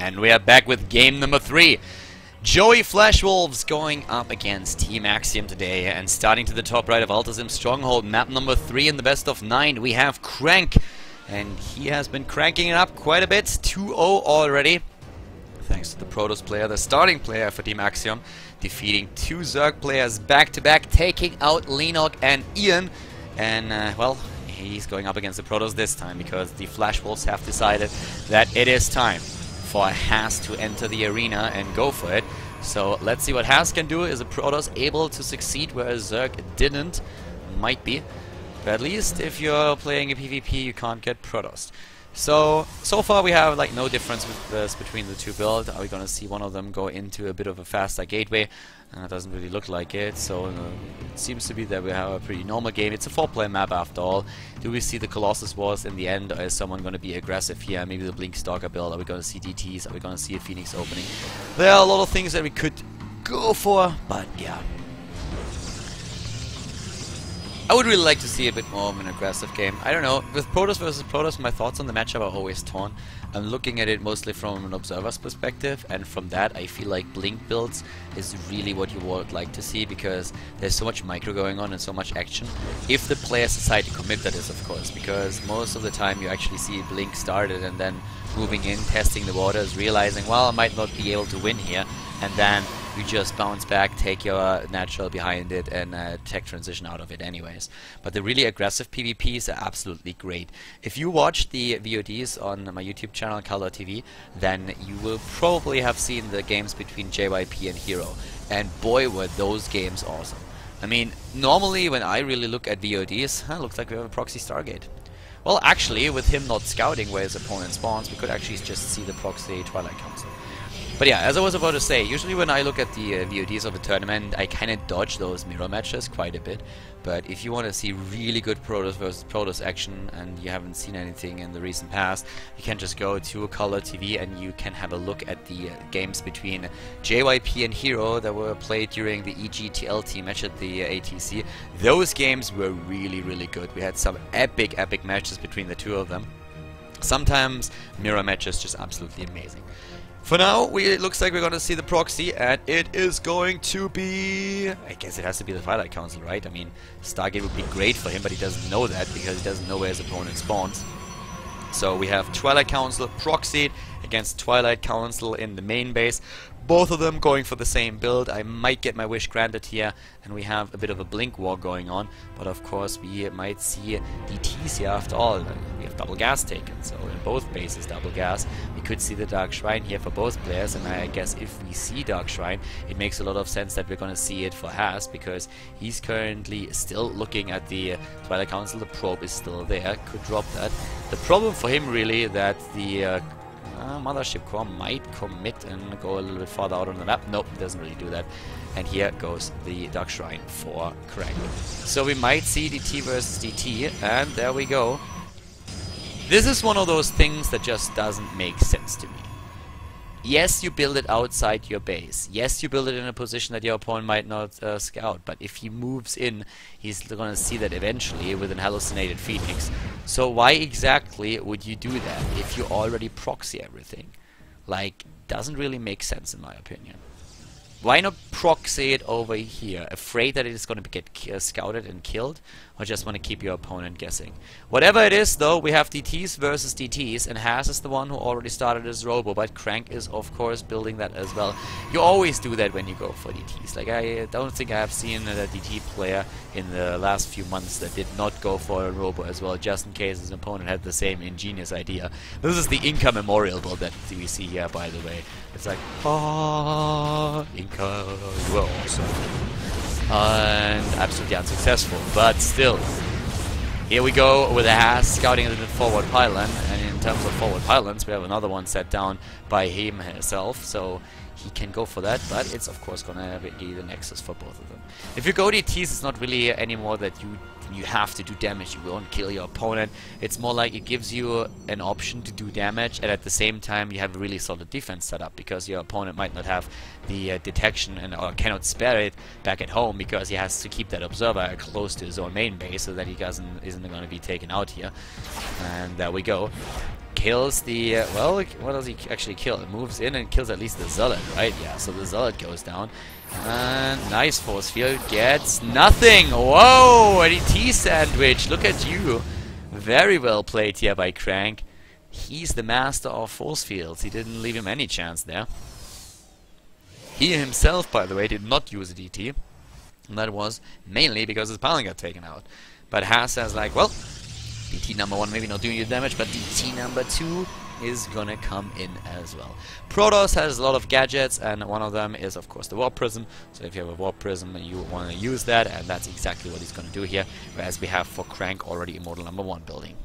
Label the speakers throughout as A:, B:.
A: And we are back with game number 3. Joey FlashWolves going up against Team Axiom today. And starting to the top right of ATC Stronghold, map number 3 in the best of 9, we have Crank. And he has been cranking it up quite a bit, 2-0 already. Thanks to the Protoss player, the starting player for Team Axiom, defeating 2 Zerg players back-to-back, taking out Lenok and Ian. And, well, he's going up against the Protoss this time because the FlashWolves have decided that it is time for Haas to enter the arena and go for it. So let's see what Haas can do. Is a Protoss able to succeed where a Zerg didn't? Might be. But at least if you're playing a PvP, you can't get Protoss. So far we have like no difference between the two builds. Are we gonna see one of them go into a bit of a faster gateway? Doesn't really look like it, so it seems to be that we have a pretty normal game. It's a 4-player map after all. Do we see the Colossus Wars in the end, or is someone going to be aggressive here? Maybe the Blink Stalker build? Are we going to see DTs? Are we going to see a Phoenix opening? There are a lot of things that we could go for, but yeah. I would really like to see a bit more of an aggressive game. I don't know, with Protoss versus Protoss, my thoughts on the matchup are always torn. I'm looking at it mostly from an observer's perspective, and from that I feel like Blink builds is really what you would like to see, because there's so much micro going on and so much action. If the players decide to commit, that is, of course, because most of the time you actually see Blink started and then moving in, testing the waters, realizing, well, I might not be able to win here, and then you just bounce back, take your natural behind it, and tech transition out of it anyways. But the really aggressive PvPs are absolutely great. If you watch the VODs on my YouTube channel, Khaldor TV, then you will probably have seen the games between JYP and Hero. And boy, were those games awesome. I mean, normally when I really look at VODs, looks like we have a proxy Stargate. Well, actually, with him not scouting where his opponent spawns, we could actually just see the proxy Twilight Council. But yeah, as I was about to say, usually when I look at the VODs of a tournament, I kind of dodge those mirror matches quite a bit. But if you want to see really good Protoss versus Protoss action, and you haven't seen anything in the recent past, you can just go to Khaldor TV and you can have a look at the games between JYP and Hero that were played during the EGTLT match at the ATC. Those games were really, really good. We had some epic matches between the two of them. Sometimes mirror matches just absolutely amazing. For now, it looks like we're going to see the proxy, and it is going to be... I guess it has to be the Twilight Council, right? I mean, Stargate would be great for him, but he doesn't know that because he doesn't know where his opponent spawns. So we have Twilight Council proxied against Twilight Council in the main base. Both of them going for the same build. I might get my wish granted here, and we have a bit of a Blink war going on. But of course we might see DTs here after all. We have double gas taken, so in both bases double gas. We could see the Dark Shrine here for both players, and I guess if we see Dark Shrine, it makes a lot of sense that we're going to see it for Haas, because he's currently still looking at the Twilight Council. The probe is still there, could drop that. The problem for him really that the Mothership Core might commit and go a little bit farther out on the map. Nope, doesn't really do that. And here goes the Dark Shrine for Crank. So we might see DT versus DT, and there we go. This is one of those things that just doesn't make sense to me. Yes, you build it outside your base. Yes, you build it in a position that your opponent might not scout. But if he moves in, he's going to see that eventually with an hallucinated Phoenix. So why exactly would you do that if you already proxy everything? Like, doesn't really make sense in my opinion. Why not proxy it over here? Afraid that it is going to get scouted and killed? Or just want to keep your opponent guessing? Whatever it is though, we have DTs versus DTs, and Haas is the one who already started his robo, but Crank is of course building that as well. You always do that when you go for DTs. Like, I don't think I have seen a DT player in the last few months that did not go for a robo as well, just in case his opponent had the same ingenious idea. This is the Inca Memorial build that we see here, by the way. It's like, ah, Inca, you are awesome. And absolutely unsuccessful, but still. Here we go with a Haas scouting the forward pylon, and in terms of forward pylons, we have another one set down by him himself, so he can go for that, but it's of course gonna be the nexus for both of them. If you go DTs, it's not really anymore that you have to do damage, you won't kill your opponent. It's more like it gives you an option to do damage, and at the same time you have a really solid defense set up, because your opponent might not have the detection and or cannot spare it back at home, because he has to keep that observer close to his own main base so that he isn't going to be taken out here. And there we go. kills the, well, what does he actually kill? It moves in and kills at least the Zealot, right? Yeah, so the Zealot goes down. And nice force field, gets nothing! Whoa, ATC sandwich, look at you! Very well played here by Crank. He's the master of force fields, he didn't leave him any chance there. He himself, by the way, did not use a DT. And that was mainly because his pylon got taken out. But Haas says like, well, DT number 1 maybe not doing you damage, but DT number 2 is gonna come in as well. Protoss has a lot of gadgets, and one of them is of course the Warp Prism. So if you have a Warp Prism, you want to use that, and that's exactly what he's gonna do here. Whereas we have for Crank already Immortal number 1 building.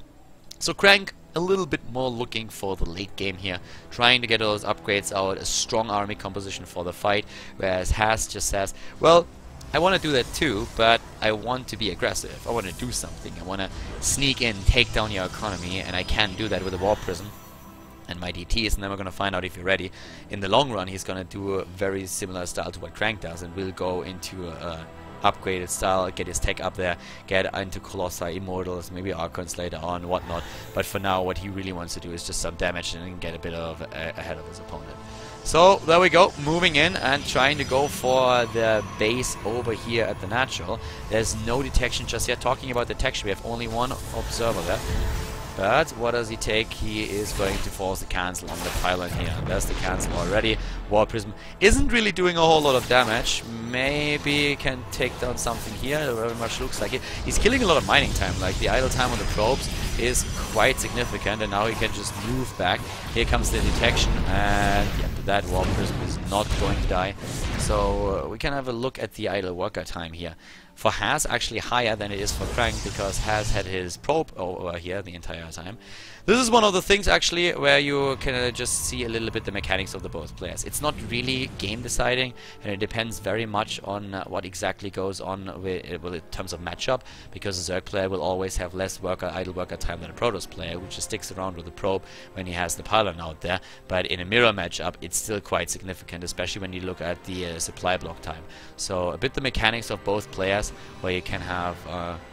A: So Crank a little bit more looking for the late game here, trying to get those upgrades out, a strong army composition for the fight, whereas Haas just says, well, I want to do that too, but I want to be aggressive. I want to do something. I want to sneak in, take down your economy, and I can't do that with a Warp Prism and my DTs, and then we're going to find out if you're ready. In the long run, he's going to do a very similar style to what Crank does, and will go into a upgraded style, get his tech up there, get into Colossi, Immortals, maybe Archons later on, whatnot. But for now, what he really wants to do is just some damage and then get a bit of ahead of his opponent. So there we go, moving in and trying to go for the base over here at the natural. There's no detection just yet. Talking about detection, we have only one observer there. But what does he take? He is going to force the cancel on the pylon here. And there's the cancel already. Warp Prism isn't really doing a whole lot of damage. Maybe can take down something here. It very much looks like it. He's killing a lot of mining time. Like the idle time on the probes is quite significant. And now he can just move back. Here comes the detection. And yeah, that Warp Prism is not going to die. So we can have a look at the idle worker time here. For Haas, actually higher than it is for Crank, because Haas had his probe over here the entire time. This is one of the things actually where you can just see a little bit the mechanics of the both players. It's not really game deciding, and it depends very much on what exactly goes on with in terms of matchup, because a Zerg player will always have less idle worker time than a Protoss player, which just sticks around with the probe when he has the pylon out there. But in a mirror matchup, it's still quite significant, especially when you look at the supply block time. So a bit the mechanics of both players, where you can have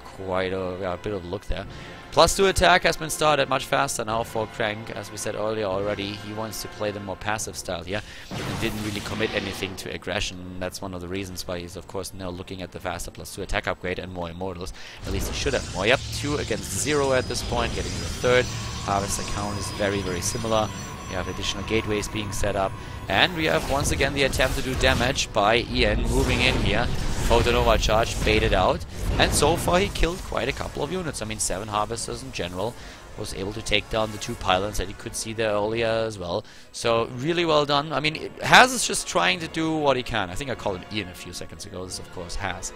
A: quite a bit of a look there. +2 attack has been started much faster now for Crank. As we said earlier already, he wants to play the more passive style here, and didn't really commit anything to aggression. That's one of the reasons why he's of course now looking at the faster +2 attack upgrade and more Immortals. At least he should have more. Yep, 2 against 0 at this point, getting the third. Harvest account is very, very similar. We have additional gateways being set up, and we have once again the attempt to do damage by Ian moving in here. Photonova charge baited out, and so far he killed quite a couple of units. I mean, 7 harvesters in general. Was able to take down the 2 pylons that you could see there earlier as well. So really well done. I mean, Haas is just trying to do what he can. I think I called him Ian a few seconds ago. This is of course Haas.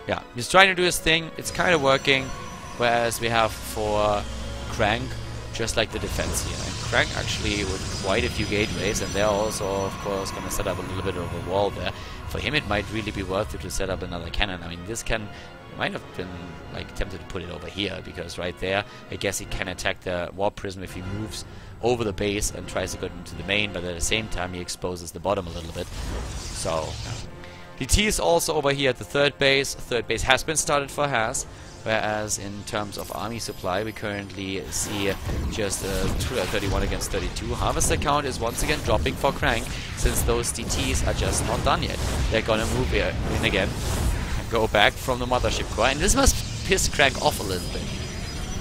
A: Yeah, he's trying to do his thing. It's kind of working. Whereas we have for Crank, just like the defense here. And Crank actually with quite a few gateways, and they're also of course going to set up a little bit of a wall there. For him it might really be worth it to set up another cannon. I mean, this can might have been like tempted to put it over here, because right there I guess he can attack the Warp Prism if he moves over the base and tries to go into the main, but at the same time he exposes the bottom a little bit. So DT is also over here at the third base. Third base has been started for Haas, whereas in terms of army supply we currently see just 31 against 32. Harvester count is once again dropping for Crank, since those DTs are just not done yet. They're gonna move here in again, go back from the mothership core, and this must piss Crank off a little bit.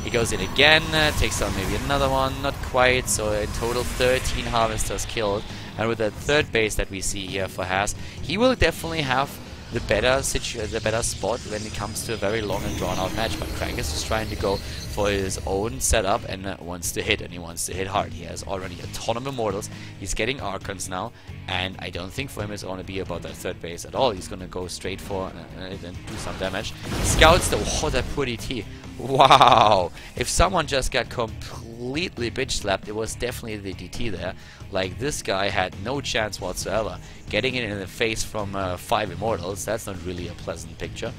A: He goes in again, takes down maybe another one, not quite, so in total 13 harvesters killed. And with the third base that we see here for Haas, he will definitely have the better spot when it comes to a very long and drawn out match. But Crank is just trying to go for his own setup and wants to hit, and he wants to hit hard. He has already a ton of Immortals. He's getting Archons now, and I don't think for him it's going to be about that third base at all. He's going to go straight for it and do some damage. Scouts the that poor DT. Wow! If someone just got completely bitch slapped, it was definitely the DT there. Like, this guy had no chance whatsoever. Getting it in the face from 5 Immortals, that's not really a pleasant picture.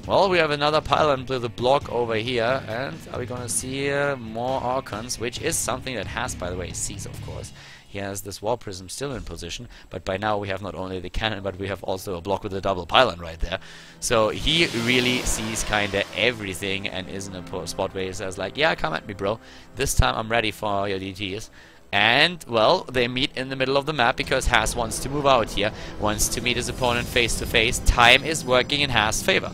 A: Well, we have another pylon with a block over here, and are we gonna see more Archons, which is something that Has, by the way, sees, of course. He has this War Prism still in position, but by now we have not only the cannon, but we have also a block with a double pylon right there. So he really sees kinda everything and is in a spot where he says like, yeah, come at me, bro. This time I'm ready for your DTs. And, well, they meet in the middle of the map because Has wants to move out here, wants to meet his opponent face to face. Time is working in Has' favor.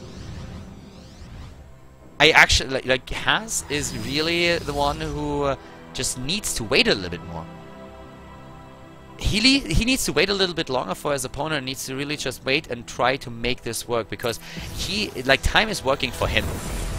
A: I actually, like Has is really the one who just needs to wait a little bit more. He needs to wait a little bit longer for his opponent, needs to really just wait and try to make this work, because time is working for him.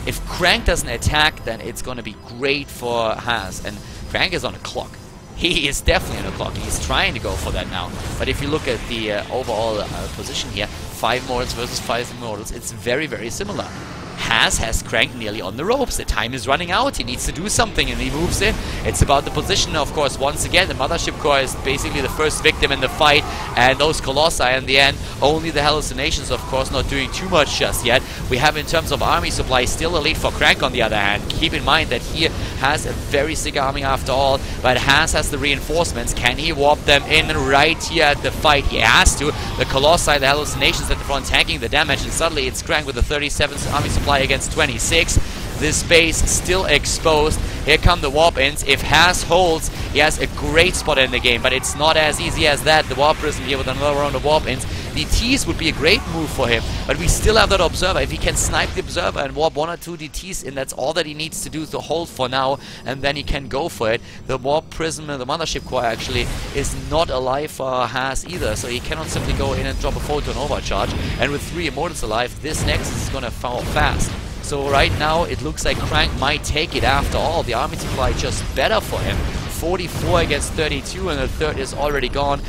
A: If Crank doesn't attack, then it's gonna be great for Has, and Crank is on a clock. He is definitely on a clock. He's trying to go for that now. But if you look at the overall position here, 5 Mortals versus 5 Immortals, it's very, very similar. Has Crank nearly on the ropes. The time is running out. He needs to do something, and he moves in. It's about the position, of course. Once again, the Mothership Core is basically the first victim in the fight, and those Colossi in the end, only the Hallucinations, of course, not doing too much just yet. We have, in terms of army supply, still a lead for Crank on the other hand. Keep in mind that he has a very sick army after all, but has the reinforcements. Can he warp them in right here at the fight? He has to. The Colossi, the Hallucinations at the front tanking the damage, and suddenly it's Crank with the 37th army supply against 26. This base still exposed. Here come the warp-ins. If Has holds, he has a great spot in the game, but it's not as easy as that. The Warp Prism here with another round of warp-ins. DTs would be a great move for him, but we still have that Observer. If he can snipe the Observer and warp 1 or 2 DTs in, that's all that he needs to do to hold for now, and then he can go for it. The Warp Prism and the Mothership Core actually is not alive for Has either, so he cannot simply go in and drop a photon overcharge. And with 3 Immortals alive, this Nexus is gonna fall fast. So right now it looks like Crank might take it after all. The army supply just better for him. 44 against 32, and the third is already gone.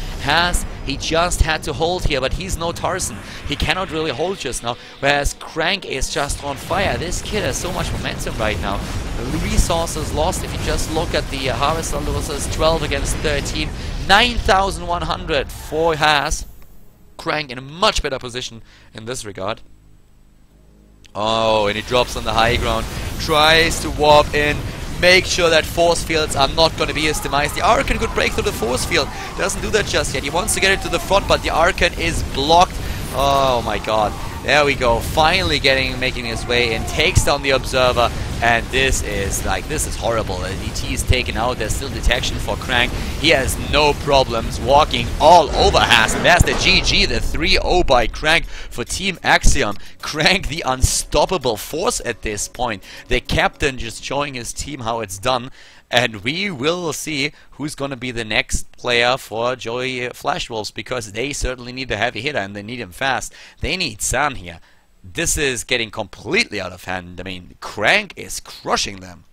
A: He just had to hold here, but he's no Tarzan. He cannot really hold just now, whereas Crank is just on fire. This kid has so much momentum right now. The resources lost, if you just look at the Harvester losses, 12 against 13, 9,100 for Has. Crank in a much better position in this regard. Oh, and he drops on the high ground, tries to warp in, make sure that force fields are not going to be his demise. The Archon could break through the force field, doesn't do that just yet. He wants to get it to the front, but the Archon is blocked. Oh my god. There we go, finally making his way in, takes down the Observer, and this is horrible. The DT is taken out, there's still detection for Crank. He has no problems walking all over Has. There's the GG, the 3-0 by Crank for Team Axiom. Crank, the unstoppable force at this point. The captain just showing his team how it's done. And we will see who's going to be the next player for Joey FlashWolves, because they certainly need a heavy hitter, and they need him fast. They need Sam here. This is getting completely out of hand. I mean, Crank is crushing them.